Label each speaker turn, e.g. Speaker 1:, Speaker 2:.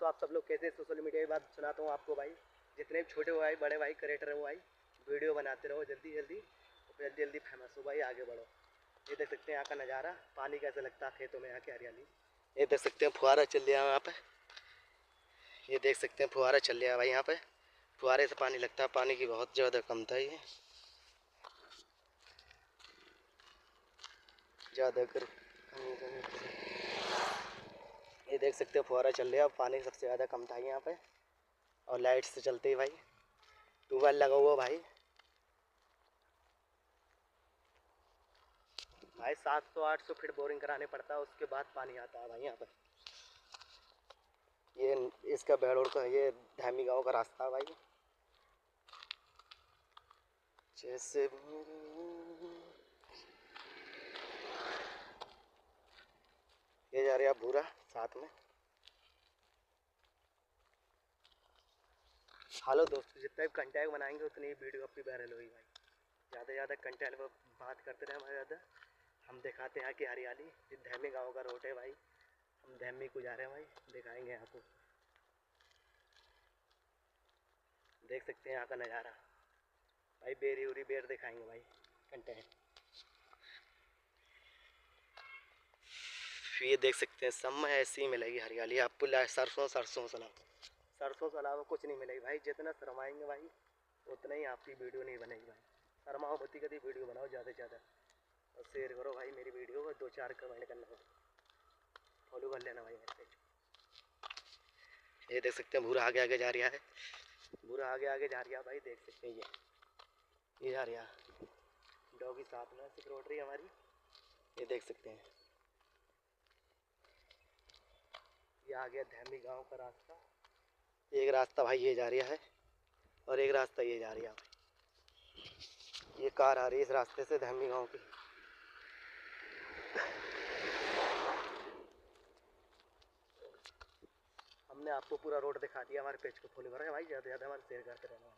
Speaker 1: आप सब लोग कैसे सोशल मीडिया की बात सुनाता हूँ आपको भाई। जितने भी छोटे हो भाई, बड़े भाई, क्रिएटर हो भाई, वीडियो बनाते रहो जल्दी जल्दी, जल्दी जल्दी फेमस हो भाई, आगे बढ़ो। ये देख सकते हैं यहाँ का नज़ारा, पानी कैसे लगता है खेतों में, यहाँ की हरियाली। ये देख सकते हैं फुहारा चल रहा है यहाँ पे। ये देख सकते हैं फुहारा चल रहा है भाई यहाँ पे। फुहारे से पानी लगता है, पानी की बहुत ज़्यादा कमता है ये, ज़्यादा कर। ये देख सकते हो फुहारा चल रहा है, पानी सबसे ज़्यादा कम था यहाँ पे। और लाइट से चलते ही भाई, ट्यूबवेल लगा हुआ भाई। भाई 700-800 फीट बोरिंग कराने पड़ता है, उसके बाद पानी आता है भाई यहाँ पे। ये इसका बेड़ोड़ का, ये धामी गांव का रास्ता है भाई। जैसे ये जा रहा है भूरा साथ में। हेलो दोस्तों, जितना भी कंटेंट बनाएंगे उतनी ही वीडियो अपनी वायरल होगी भाई। ज़्यादा से ज़्यादा कंटेंट पर बात करते रहे हमारे, ज़्यादा हम दिखाते हैं यहाँ की हरियाली। ये धैमी गाँव का रोड है भाई, हम धैमी को जा रहे हैं भाई, दिखाएंगे आपको। देख सकते हैं यहाँ का नज़ारा भाई, बेरी उरी बेर दिखाएंगे भाई कंटेंट। ये देख सकते हैं सब में ऐसी ही मिलेगी हरियाली आपको। सरसों सरसों से अलावा, सरसों से अलावा कुछ नहीं मिलेगी भाई। जितना शर्माएंगे भाई उतना ही आपकी वीडियो नहीं बनेगी भाई। शर्माओ मती कभी वीडियो बनाओ ज़्यादा से ज़्यादा, और शेयर करो भाई मेरी वीडियो को, 2-4 कमेंट करना, फॉलो कर लेना भाई मेरे पेज। ये देख सकते हैं भूरा आगे आगे जा रहा है, भूरा आगे आगे जा रहा है भाई, देख सकते हैं ये जा रहा डॉगी साथ में सिक्योरिटी हमारी। ये देख सकते हैं ये आ गया धैमी गांव का रास्ता। एक रास्ता भाई ये जा रहा है, और एक रास्ता ये जा रहा है भाई। ये कार आ रही है इस रास्ते से धैमी गांव की। हमने आपको पूरा रोड दिखा दिया, हमारे पेज को फॉलो करें भाई, ज़्यादा से ज़्यादा हमारे शेयर करते रहना।